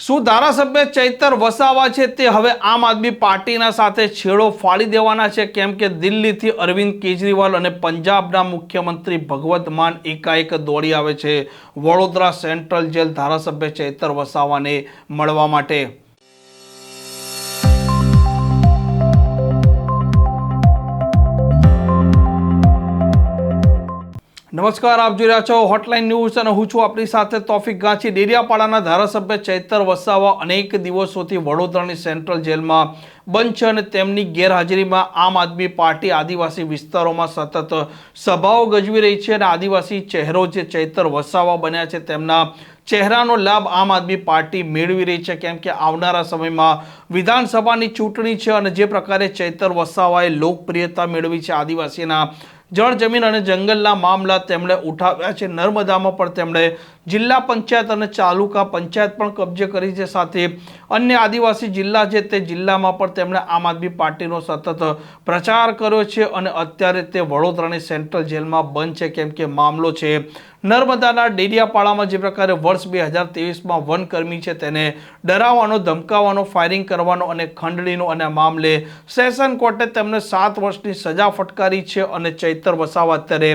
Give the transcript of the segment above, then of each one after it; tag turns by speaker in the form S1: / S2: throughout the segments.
S1: શું ધારાસભ્ય ચૈતર વસાવા છે તે હવે આમ આદમી પાર્ટીના સાથે છેડો ફાડી દેવાના છે? કેમ કે દિલ્હીથી અરવિંદ કેજરીવાલ અને પંજાબના મુખ્યમંત્રી ભગવત માન એકાએક દોડી આવે છે વડોદરા સેન્ટ્રલ જેલ ધારાસભ્ય ચૈતર વસાવાને મળવા માટે। નમસ્કાર, આપ જોઈ રહ્યા છો હોટલાઇન ન્યૂઝ અને હું છું આપણી સાથે તોફિક ગાંચી। ડેડિયાપાડાના ધારાસભ્ય ચૈતર વસાવા અનેક દિવસોથી વડોદરાની સેન્ટ્રલ જેલમાં બંધ છે અને તેમની ગેરહાજરીમાં આમ આદમી પાર્ટી આદિવાસી વિસ્તારોમાં સતત સભાઓ ગજવી રહી છે અને આદિવાસી ચહેરો જે ચૈતર વસાવા બન્યા છે તેમના ચહેરાનો લાભ આમ આદમી પાર્ટી મેળવી રહી છે। કેમ કે આવનારા સમયમાં વિધાનસભાની ચૂંટણી છે અને જે પ્રકારે ચૈતર વસાવાએ લોકપ્રિયતા મેળવી છે, આદિવાસીના જળ જમીન અને જંગલના મામલા તેમણે ઉઠાવ્યા છે। નર્મદામાં પણ તેમણે જિલ્લા પંચાયત અને તાલુકા પંચાયત પણ કબજે કરી છે, સાથે અન્ય આદિવાસી જિલ્લા છે તે જિલ્લામાં પણ તેમણે આમ આદમી પાર્ટીનો સતત પ્રચાર કર્યો છે અને અત્યારે તે વડોદરાની સેન્ટ્રલ જેલમાં બંધ છે। કેમ કે મામલો છે નર્મદાના ડેડિયાપાડામાં જે પ્રકારે વર્ષ 2023માં વનકર્મી છે તેને ડરાવવાનો, ધમકાવવાનો, ફાયરિંગ કરવાનો અને ખંડણીનો અને મામલે સેશન કોર્ટે તેમને 7 વર્ષની સજા ફટકારી છે અને ચૈતર વસાવા અત્યારે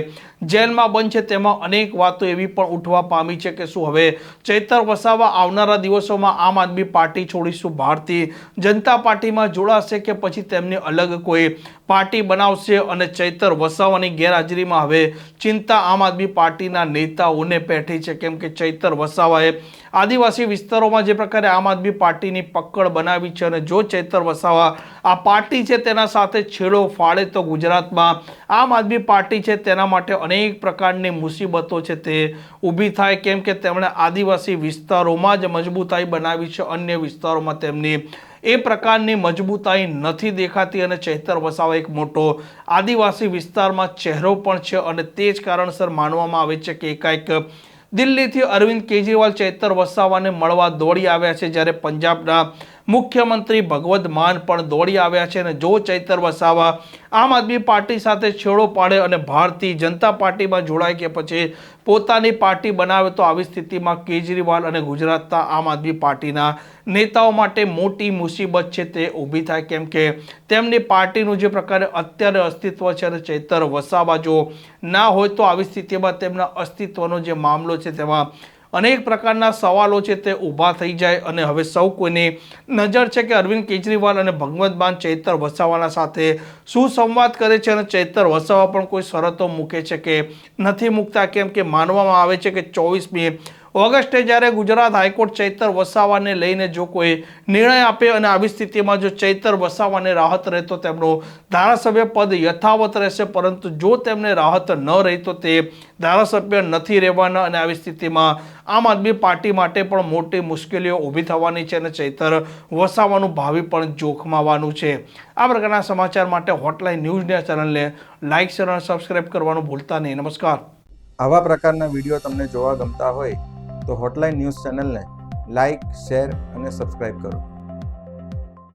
S1: જેલમાં બંધ છે। તેમાં અનેક વાતો એવી પણ ઉઠવા પામી છે કે શું હવે ચૈતર વસાવા આવનારા દિવસોમાં આમ આદમી પાર્ટી છોડી શું ભારતીય જનતા પાર્ટીમાં જોડાશે કે પછી તેમની અલગ કોઈ પાર્ટી બનાવશે? અને ચૈતર વસાવાની ગેરહાજરીમાં હવે ચિંતા આમ આદમી પાર્ટીના નેતાઓને પેઠી છે। કેમ કે ચૈતર વસાવાએ આદિવાસી વિસ્તારોમાં જે પ્રકારે આમ આદમી પાર્ટીની પકડ બનાવી છે અને જો ચૈતર વસાવા આ પાર્ટી છે તેના સાથે છેડો ફાડે તો ગુજરાતમાં આમ આદમી પાર્ટી છે તેના માટે અનેક પ્રકારની મુસીબતો છે તે ઊભી થાય। કેમ કે તેમણે આદિવાસી વિસ્તારોમાં જ મજબૂતાઈ બનાવી છે, અન્ય વિસ્તારોમાં તેમની એ પ્રકારની મજબૂતાઈ નથી દેખાતી અને ચૈતર વસાવા એક મોટો આદિવાસી વિસ્તારમાં ચહેરો પણ છે અને તે જ કારણસર માનવામાં આવે છે કે એકાએક દિલ્હીથી અરવિંદ કેજરીવાલ ચૈતર વસાવાને મળવા દોડી આવ્યા છે, જ્યારે પંજાબના મુખ્યમંત્રી ભગવત માન પણ દોડી આવ્યા છે અને જો ચૈતર વસાવા આમ આદમી પાર્ટી સાથે છેડો પાડે અને ભારતીય જનતા પાર્ટીમાં જોડાય કે પછી પોતાની પાર્ટી બનાવે તો આવી સ્થિતિમાં કેજરીવાલ અને ગુજરાતના આમ આદમી પાર્ટીના નેતાઓ માટે મોટી મુસીબત છે તે ઊભી થાય। કેમ કે તેમની પાર્ટીનું જે પ્રકારે અત્યારે અસ્તિત્વ છે અને ચૈતર વસાવા જો ના હોય તો આવી સ્થિતિમાં તેમના અસ્તિત્વનો જે મામલો છે તેમાં અનેક પ્રકારના સવાલો છે તે ઊભા થઈ જાય અને હવે સૌ કોઈની નજર છે કે અરવિંદ કેજરીવાલ અને ભગવત માન ચૈતર વસાવાના સાથે શું સંવાદ કરે છે અને ચૈતર વસાવા પણ કોઈ શરતો મૂકે છે કે નથી મૂકતા? કેમ કે માનવામાં આવે છે કે 24મી ઓગસ્ટે જ્યારે ગુજરાત હાઈકોર્ટ ચૈતર વસાવાને લઈને જો કોઈ નિર્ણય આપે અને આવી સ્થિતિમાં જો ચૈતર વસાવાને રાહત રહે તો તેમનું ધારાસભ્ય પદ યથાવત રહેશે, પરંતુ જો તેમને રાહત ન રહી તો તે ધારાસભ્ય નથી રહેવાના અને આવી સ્થિતિમાં આમ આદમી પાર્ટી માટે પણ મોટી મુશ્કેલીઓ ઊભી થવાની છે અને ચૈતર વસાવાનું ભાવિ પણ જોખમાવાનું છે। આ પ્રકારના સમાચાર માટે હોટલાઇન ન્યૂઝની ચેનલને લાઇક, શેર અને સબસ્ક્રાઇબ કરવાનું ભૂલતા નહીં। નમસ્કાર।
S2: આવા પ્રકારના વિડીયો તમને જોવા ગમતા હોય તો હોટલાઇન ન્યૂઝ ચેનલને લાઇક, શેર અને સબસ્ક્રાઇબ કરો।